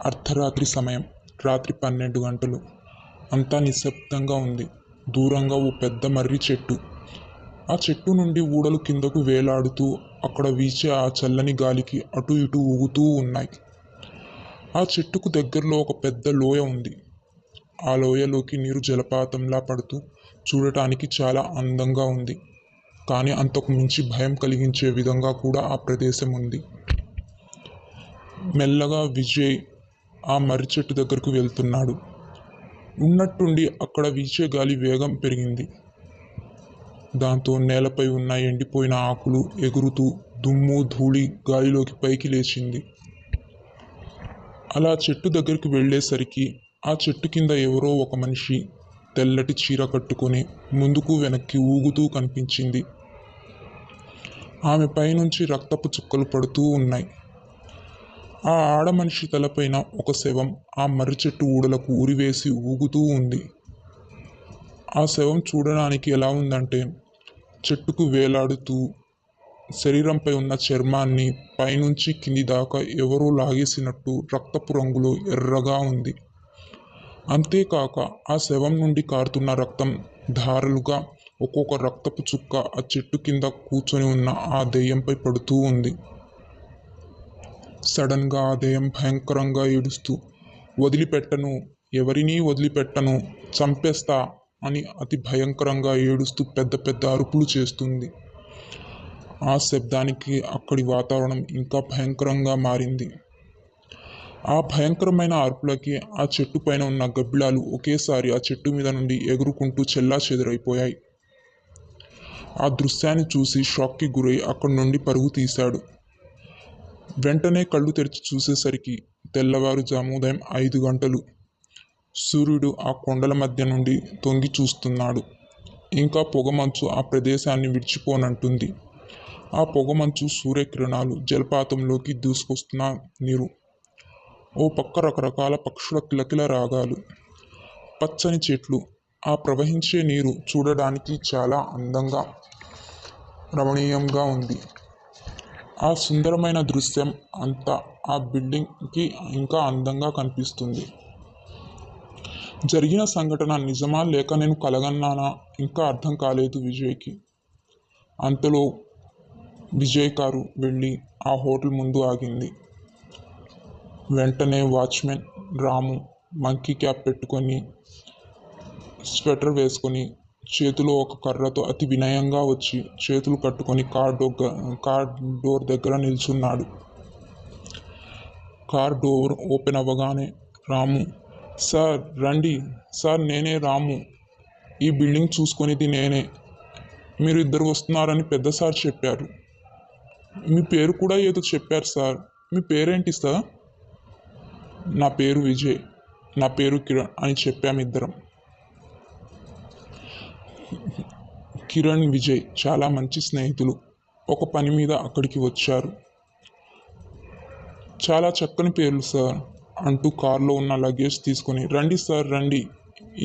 అర్ధరాత్రి సమయం. రాత్రి 12 గంటలు. అంతా నిశ్శబ్దంగా ఉంది. దూరంగా ఓ పెద్ద మర్రి చెట్టు. ఆ చెట్టు నుండి ఊడలు కిందకు వేలాడుతూ అక్కడ వీచే ఆ చల్లని గాలికి అటు ఇటు ఊగుతూ ఉన్నాయి. ఆ చెట్టుకు దగ్గరలో ఒక పెద్ద లోయ ఉంది. ఆ లోయలోకి నీరు జలపాతంలా పడుతూ చూడటానికి చాలా అందంగా ఉంది. కానీ అంతకు మించి భయం కలిగించే విధంగా కూడా ఆ ప్రదేశం ఉంది. మెల్లగా విజయ్ ఆ మర్రి చెట్టు దగ్గరకు వెళ్తున్నాడు. ఉన్నట్టుండి అక్కడ వీచే గాలి వేగం పెరిగింది. దాంతో నేలపై ఉన్న ఎండిపోయిన ఆకులు ఎగురుతూ దుమ్ము ధూళి గాలిలోకి పైకి లేచింది. అలా చెట్టు దగ్గరికి వెళ్ళేసరికి ఆ చెట్టు కింద ఎవరో ఒక మనిషి తెల్లటి చీర కట్టుకొని ముందుకు వెనక్కి ఊగుతూ కనిపించింది. ఆమె పైనుంచి రక్తపు చుక్కలు పడుతూ ఉన్నాయి. ఆ ఆడమనిషి తలపైన ఒక శవం ఆ మర్రి చెట్టు ఊడలకు ఉరివేసి ఊగుతూ ఉంది. ఆ శవం చూడడానికి ఎలా ఉందంటే, చెట్టుకు వేలాడుతూ శరీరంపై ఉన్న చర్మాన్ని పైనుంచి కింది దాకా ఎవరో లాగేసినట్టు రక్తపు రంగులో ఎర్రగా ఉంది. అంతేకాక ఆ శవం నుండి కారుతున్న రక్తం ధారలుగా ఒక్కొక్క రక్తపు చుక్క ఆ చెట్టు కింద కూర్చొని ఉన్న ఆ దెయ్యంపై పడుతూ ఉంది. సడన్గా ఆ దెయ్యం భయంకరంగా ఏడుస్తూ, వదిలిపెట్టను, ఎవరినీ వదిలిపెట్టను, చంపేస్తా అని అతి భయంకరంగా ఏడుస్తూ పెద్ద పెద్ద అరుపులు చేస్తుంది. ఆ శబ్దానికి అక్కడి వాతావరణం ఇంకా భయంకరంగా మారింది. ఆ భయంకరమైన అరుపులకి ఆ చెట్టు పైన ఉన్న గబ్బిలాలు ఒకేసారి ఆ చెట్టు మీద నుండి ఎగురుకుంటూ చెల్లాచెదురైపోయాయి. ఆ దృశ్యాన్ని చూసి షాక్కి గురై అక్కడి నుండి పరుగు తీశాడు. వెంటనే కళ్ళు తెరిచి చూసేసరికి తెల్లవారుజాము ఉదయం 5 గంటలు. సూర్యుడు ఆ కొండల మధ్య నుండి తొంగి చూస్తున్నాడు. ఇంకా పొగమంచు ఆ ప్రదేశాన్ని విడిచిపోనంటుంది. ఆ పొగమంచు సూర్యకిరణాలు జలపాతంలోకి దూసుకొస్తున్న నీరు. ఓ పక్క రకరకాల పక్షుల కిలకిల రాగాలు, పచ్చని చెట్లు. ఆ ప్రవహించే నీరు చూడడానికి చాలా అందంగా రమణీయంగా ఉంది. ఆ సుందరమైన దృశ్యం అంతా ఆ బిల్డింగ్కి ఇంకా అందంగా కనిపిస్తుంది. జరిగిన సంఘటన నిజమా లేక నేను కలగన్నానా ఇంకా అర్థం కాలేదు విజయ్కి. అంతలో విజయ్ కారు వెళ్ళి ఆ హోటల్ ముందు ఆగింది. వెంటనే వాచ్మెన్ రాము మంకీ క్యాప్ పెట్టుకొని, స్వెటర్ వేసుకొని, చేతిలో ఒక కర్రతో అతి వినయంగా వచ్చి చేతులు కట్టుకొని కార్ డోర్ దగ్గర నిల్చున్నాడు. కార్ డోర్ ఓపెన్ అవ్వగానే రాము, సార్ రండి సార్, నేనే రాము, ఈ బిల్డింగ్ చూసుకునేది నేనే, మీరు ఇద్దరు వస్తున్నారని పెద్ద సార్ చెప్పారు. మీ పేరు కూడా ఏదో చెప్పారు సార్, మీ పేరేంటి సార్? నా పేరు విజయ్, నా పేరు కిరణ్ అని చెప్పామిద్దరం. కిరణ్ విజయ్ చాలా మంచి స్నేహితులు. ఒక పని మీద అక్కడికి వచ్చారు. చాలా చక్కని పేర్లు సార్ అంటూ కార్లో ఉన్న లగేజ్ తీసుకొని, రండి సార్ రండి,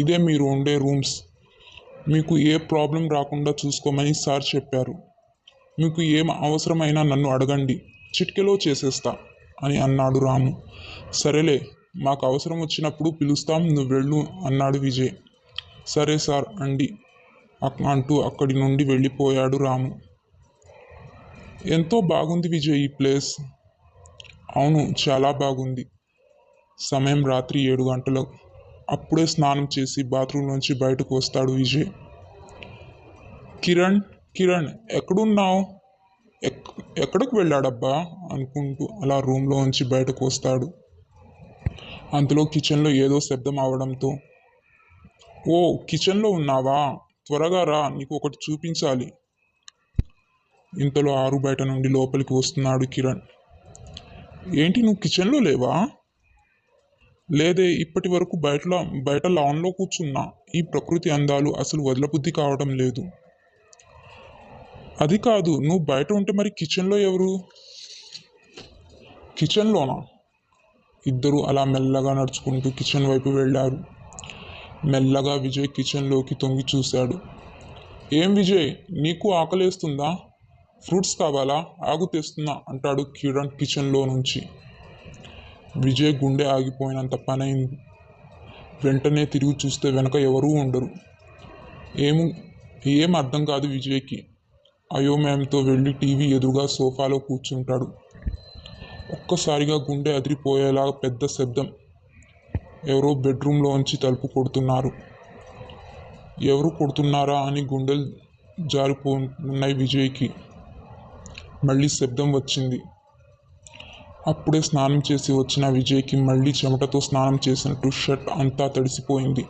ఇదే మీరు ఉండే రూమ్స్, మీకు ఏ ప్రాబ్లం రాకుండా చూసుకోమని సార్ చెప్పారు. మీకు ఏం అవసరమైనా నన్ను అడగండి, చిటికెలో చేసేస్తా అని అన్నాడు రాము. సరేలే, మాకు అవసరం వచ్చినప్పుడు పిలుస్తాం, నువ్వు వెళ్ళు అన్నాడు విజయ్. సరే సార్ అంటూ అక్కడి నుండి వెళ్ళిపోయాడు రాము. ఎంతో బాగుంది విజయ్ ఈ ప్లేస్. అవును, చాలా బాగుంది. సమయం రాత్రి 7 గంటలు. అప్పుడే స్నానం చేసి బాత్రూంలోంచి బయటకు వస్తాడు విజయ్. కిరణ్ కిరణ్ ఎక్కడున్నావు? ఎక్కడికి వెళ్ళాడబ్బా అనుకుంటూ అలా రూమ్లోంచి బయటకు వస్తాడు. అంతలో కిచెన్లో ఏదో శబ్దం అవడంతో, ఓ కిచెన్లో ఉన్నావా, త్వరగా రా, నీకు ఒకటి చూపించాలి. ఇంతలో ఆరు బయట నుండి లోపలికి వస్తున్నాడు కిరణ్. ఏంటి, నువ్వు కిచెన్లో లేవా? లేదే, ఇప్పటి వరకు బయట లాన్లో కూర్చున్నా. ఈ ప్రకృతి అందాలు అసలు వదలబుద్ధి కావడం లేదు. అది కాదు, నువ్వు బయట ఉంటే మరి కిచెన్లో ఎవరు? కిచెన్లోనా? ఇద్దరు అలా మెల్లగా నడుచుకుంటూ కిచెన్ వైపు వెళ్ళారు. మెల్లగా విజయ్ కిచెన్లోకి తొంగి చూశాడు. ఏం విజయ్, నీకు ఆకలేస్తుందా? ఫ్రూట్స్ కావాలా? ఆగు తెస్తున్నా అంటాడు కిరణ్ కిచెన్లో నుంచి. విజయ్ గుండె ఆగిపోయినంత పనైంది. వెంటనే తిరిగి చూస్తే వెనక ఎవరూ ఉండరు. ఏం అర్థం కాదు విజయ్కి. అయోమయంతో వెళ్ళి టీవీ ఎదురుగా సోఫాలో కూర్చుంటాడు. ఒక్కసారిగా గుండె అదిరిపోయేలా పెద్ద శబ్దం. ఎవరో బెడ్రూమ్లోంచి తలుపు కొడుతున్నారు. ఎవరు కొడుతున్నారా అని గుండెలు జారిపోతున్నాయి విజయ్కి. మళ్ళీ శబ్దం వచ్చింది. అప్పుడే స్నానం చేసి వచ్చిన విజయ్కి మళ్ళీ చెమటతో స్నానం చేసినట్టు షర్ట్ అంతా తడిసిపోయింది.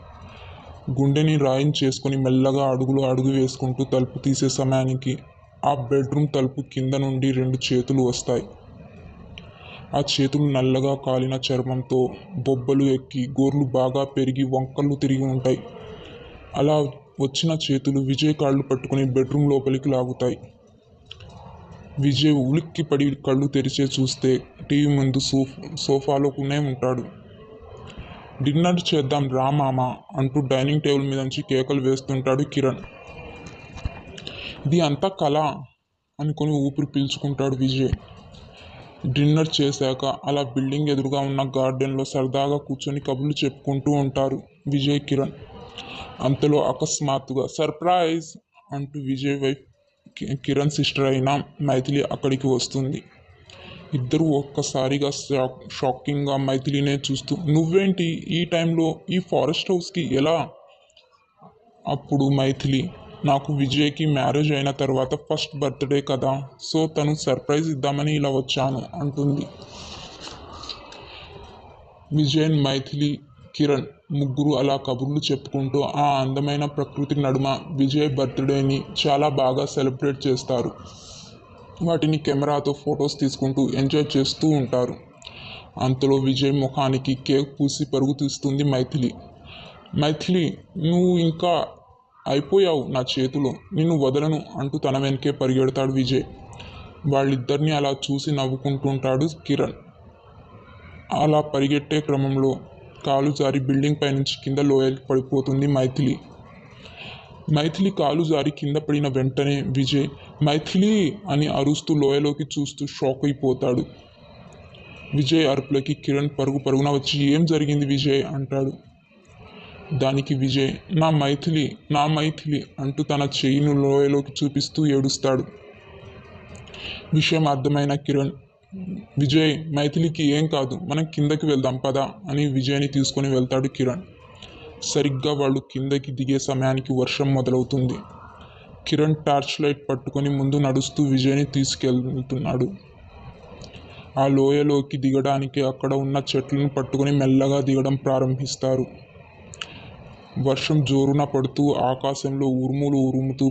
గుండెని రాయించేసుకుని మెల్లగా అడుగు వేసుకుంటూ తలుపు తీసే సమయానికి ఆ బెడ్రూమ్ తలుపు కింద నుండి 2 చేతులు వస్తాయి. ఆ చేతులు నల్లగా కాలిన చర్మంతో బొబ్బలు ఎక్కి గోర్లు బాగా పెరిగి వంకర్లు తిరిగి ఉంటాయి. అలా వచ్చిన చేతులు విజయ్ కాళ్ళు పట్టుకుని బెడ్రూమ్ లోపలికి లాగుతాయి. విజయ్ ఉలిక్కిపడి కళ్ళు తెరిచే చూస్తే టీవీ ముందు సోఫాలోనే ఉంటాడు. డిన్నర్ చేద్దాం రా మామ అంటూ డైనింగ్ టేబుల్ మీద నుంచి కేకలు వేస్తుంటాడు కిరణ్. ఇది అంతా కళ అనుకుని ఊపిరి పీల్చుకుంటాడు విజయ్. డిన్నర్ చేశాక అలా బిల్డింగ్ ఎదురుగా ఉన్న గార్డెన్లో సరదాగా కూర్చొని కబుర్లు చెప్పుకుంటూ ఉంటారు విజయ్ కిరణ్. అంతలో అకస్మాత్తుగా సర్ప్రైజ్ అంటూ విజయ్ వైఫ్ కిరణ్ సిస్టర్ అయిన మైథిలి అక్కడికి వస్తుంది. ఇద్దరు ఒక్కసారిగా షాకింగ్గా మైథిలినే చూస్తూ నువ్వేంటి ఈ టైంలో ఈ ఫారెస్ట్ హౌస్కి ఎలా? అప్పుడు మైథిలి నాకు విజయ్కి మ్యారేజ్ అయిన తర్వాత ఫస్ట్ బర్త్డే కదా, సో తను సర్ప్రైజ్ ఇద్దామని ఇలా వచ్చాను అంటుంది. విజయ్, మైథిలి, కిరణ్ ముగ్గురు అలా కబుర్లు చెప్పుకుంటూ ఆ అందమైన ప్రకృతి నడుమ విజయ్ బర్త్డేని చాలా బాగా సెలబ్రేట్ చేస్తారు. వాటిని కెమెరాతో ఫొటోస్ తీసుకుంటూ ఎంజాయ్ చేస్తూ ఉంటారు. అంతలో విజయ్ ముఖానికి కేక్ పూసి పరుగు తీస్తుంది మైథిలి. మైథిలి, నువ్వు ఇంకా అయిపోయావు నా చేతిలో, నిన్ను వదలను అంటూ తన వెనకే పరిగెడతాడు విజయ్. వాళ్ళిద్దరిని అలా చూసి నవ్వుకుంటుంటాడు కిరణ్. అలా పరిగెట్టే క్రమంలో కాలు జారి బిల్డింగ్ పైనుంచి కింద లోయకి పడిపోతుంది మైథిలి. మైథిలి కాలు జారి కింద పడిన వెంటనే విజయ్ మైథిలి అని అరుస్తూ లోయలోకి చూస్తూ షాక్ అయిపోతాడు. విజయ్ అరుపులకి కిరణ్ పరుగున వచ్చి ఏం జరిగింది విజయ్ అంటాడు. దానికి విజయ్ నా మైథిలి అంటూ తన చెయ్యిని లోయలోకి చూపిస్తూ ఏడుస్తాడు. విషయం అర్థమైన కిరణ్ విజయ్ మైథిలికి ఏం కాదు, మనం కిందకి వెళ్దాం పద అని విజయ్ని తీసుకొని వెళ్తాడు కిరణ్. సరిగ్గా వాళ్ళు కిందకి దిగే సమయానికి వర్షం మొదలవుతుంది. కిరణ్ టార్చ్ లైట్ పట్టుకొని ముందు నడుస్తూ విజయ్ని తీసుకెళ్తున్నాడు. ఆ లోయలోకి దిగడానికి అక్కడ ఉన్న చెట్లను పట్టుకొని మెల్లగా దిగడం ప్రారంభిస్తారు. వర్షం జోరున పడుతూ ఆకాశంలో ఉరుములు ఉరుముతూ